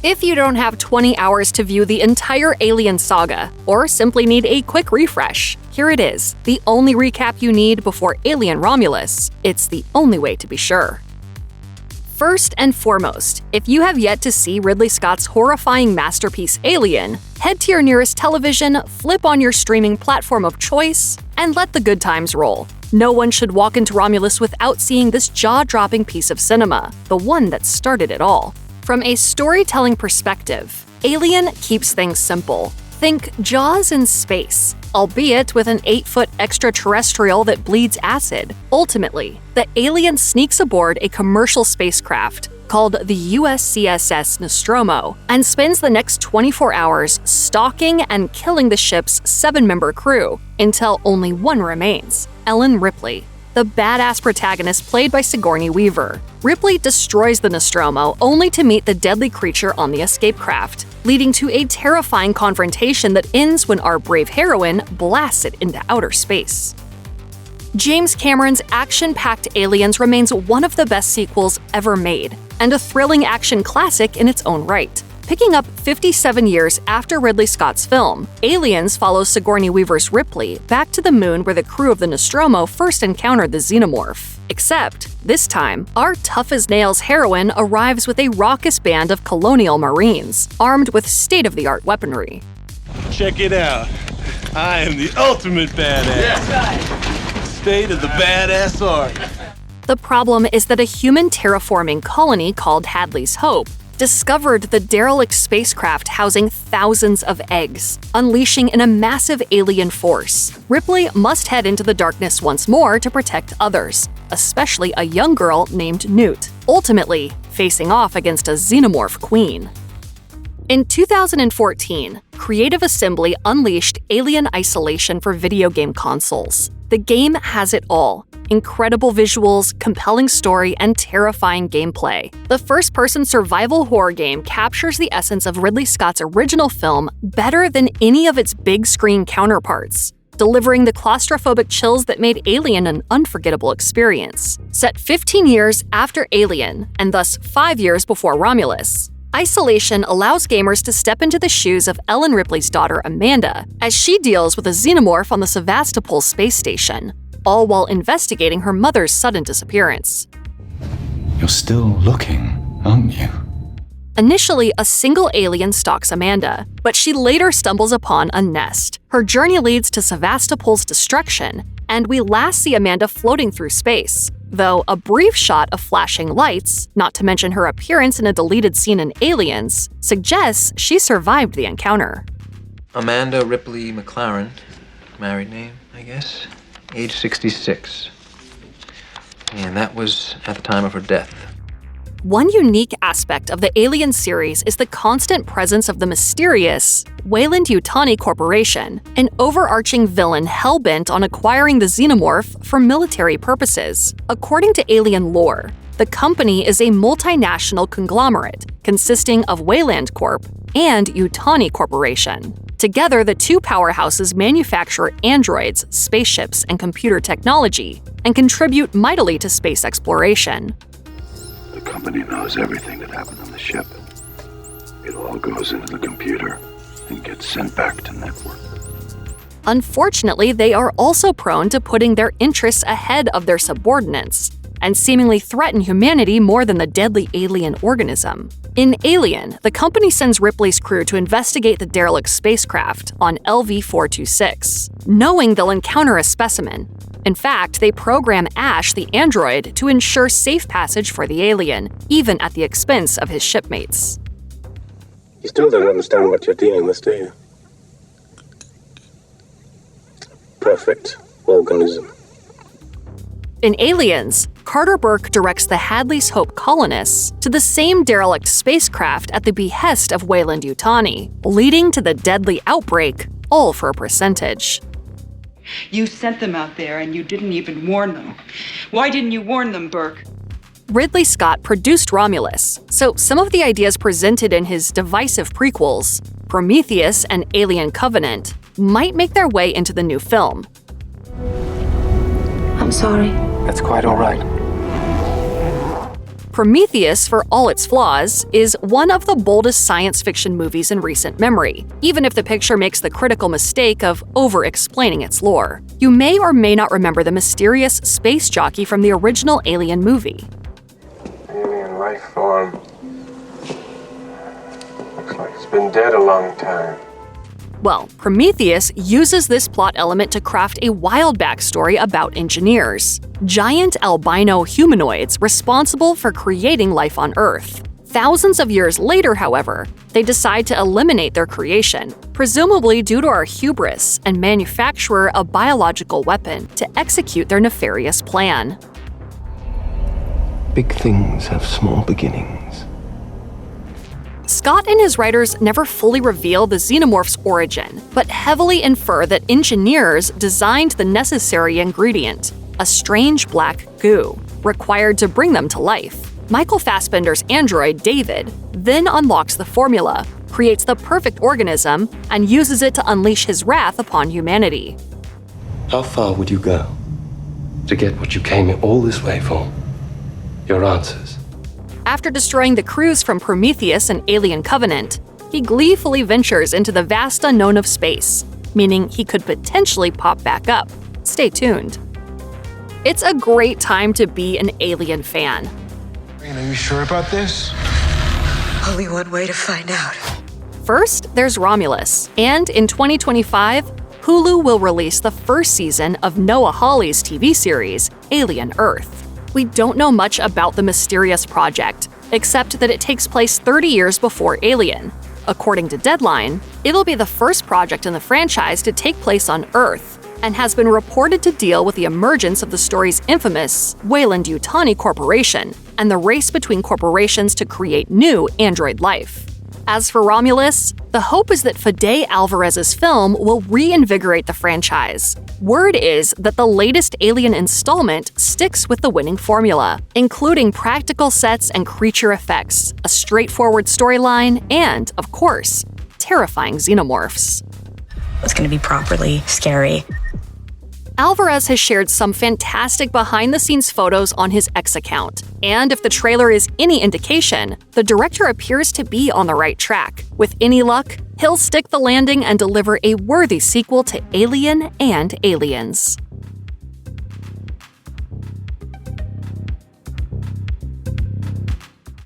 If you don't have 20 hours to view the entire Alien saga, or simply need a quick refresh, here it is, the only recap you need before Alien Romulus. It's the only way to be sure. First and foremost, if you have yet to see Ridley Scott's horrifying masterpiece Alien, head to your nearest television, flip on your streaming platform of choice, and let the good times roll. No one should walk into Romulus without seeing this jaw-dropping piece of cinema, the one that started it all. From a storytelling perspective, Alien keeps things simple. Think Jaws in space, albeit with an 8-foot extraterrestrial that bleeds acid. Ultimately, the alien sneaks aboard a commercial spacecraft called the USCSS Nostromo and spends the next 24 hours stalking and killing the ship's 7-member crew until only one remains, Ellen Ripley, the badass protagonist played by Sigourney Weaver. Ripley destroys the Nostromo only to meet the deadly creature on the escape craft, leading to a terrifying confrontation that ends when our brave heroine blasts it into outer space. James Cameron's action-packed Aliens remains one of the best sequels ever made, and a thrilling action classic in its own right. Picking up 57 years after Ridley Scott's film, Aliens follows Sigourney Weaver's Ripley back to the moon where the crew of the Nostromo first encountered the xenomorph. Except, this time, our tough-as-nails heroine arrives with a raucous band of colonial marines, armed with state-of-the-art weaponry. Check it out. I am the ultimate badass. Yes. State of the badass art. The problem is that a human terraforming colony called Hadley's Hope discovered the derelict spacecraft housing thousands of eggs, unleashing in a massive alien force. Ripley must head into the darkness once more to protect others, especially a young girl named Newt, ultimately facing off against a xenomorph queen. In 2014, Creative Assembly unleashed Alien Isolation for video game consoles. The game has it all: incredible visuals, compelling story, and terrifying gameplay. The first-person survival horror game captures the essence of Ridley Scott's original film better than any of its big-screen counterparts, delivering the claustrophobic chills that made Alien an unforgettable experience. Set 15 years after Alien, and thus 5 years before Romulus, Isolation allows gamers to step into the shoes of Ellen Ripley's daughter Amanda as she deals with a xenomorph on the Sevastopol space station, all while investigating her mother's sudden disappearance. You're still looking, aren't you? Initially, a single alien stalks Amanda, but she later stumbles upon a nest. Her journey leads to Sevastopol's destruction, and we last see Amanda floating through space. Though a brief shot of flashing lights, not to mention her appearance in a deleted scene in Aliens, suggests she survived the encounter. Amanda Ripley McLaren, married name, I guess, age 66. And that was at the time of her death. One unique aspect of the Alien series is the constant presence of the mysterious Weyland-Yutani Corporation, an overarching villain hell-bent on acquiring the xenomorph for military purposes. According to Alien lore, the company is a multinational conglomerate consisting of Weyland Corp and Yutani Corporation. Together, the two powerhouses manufacture androids, spaceships, and computer technology, and contribute mightily to space exploration. The company knows everything that happened on the ship. It all goes into the computer and gets sent back to network. Unfortunately, they are also prone to putting their interests ahead of their subordinates, and seemingly threaten humanity more than the deadly alien organism. In Alien, the company sends Ripley's crew to investigate the derelict spacecraft on LV-426, knowing they'll encounter a specimen. In fact, they program Ash, the android, to ensure safe passage for the alien, even at the expense of his shipmates. You still don't understand what you're dealing with, do you? Perfect organism. In Aliens, Carter Burke directs the Hadley's Hope colonists to the same derelict spacecraft at the behest of Weyland-Yutani, leading to the deadly outbreak, all for a percentage. You sent them out there and you didn't even warn them. Why didn't you warn them, Burke? Ridley Scott produced Romulus, so some of the ideas presented in his divisive prequels, Prometheus and Alien Covenant, might make their way into the new film. I'm sorry. That's quite all right. Prometheus, for all its flaws, is one of the boldest science fiction movies in recent memory, even if the picture makes the critical mistake of over-explaining its lore. You may or may not remember the mysterious space jockey from the original Alien movie. Alien life form. Looks like it's been dead a long time. Well, Prometheus uses this plot element to craft a wild backstory about engineers, giant albino humanoids responsible for creating life on Earth. Thousands of years later, however, they decide to eliminate their creation, presumably due to our hubris, and manufacture a biological weapon to execute their nefarious plan. Big things have small beginnings. Scott and his writers never fully reveal the xenomorph's origin, but heavily infer that engineers designed the necessary ingredient, a strange black goo, required to bring them to life. Michael Fassbender's android, David, then unlocks the formula, creates the perfect organism, and uses it to unleash his wrath upon humanity. How far would you go to get what you came all this way for? Your answers. After destroying the crews from Prometheus and Alien Covenant, he gleefully ventures into the vast unknown of space, meaning he could potentially pop back up. Stay tuned. It's a great time to be an Alien fan. Are you sure about this? Only one way to find out. First, there's Romulus, and in 2025, Hulu will release the first season of Noah Hawley's TV series, Alien Earth. We don't know much about the mysterious project, except that it takes place 30 years before Alien. According to Deadline, it'll be the first project in the franchise to take place on Earth, and has been reported to deal with the emergence of the story's infamous Weyland-Yutani Corporation and the race between corporations to create new android life. As for Romulus, the hope is that Fede Alvarez's film will reinvigorate the franchise. Word is that the latest Alien installment sticks with the winning formula, including practical sets and creature effects, a straightforward storyline, and, of course, terrifying xenomorphs. It's going to be properly scary. Alvarez has shared some fantastic behind-the-scenes photos on his X account, and if the trailer is any indication, the director appears to be on the right track. With any luck, he'll stick the landing and deliver a worthy sequel to Alien and Aliens.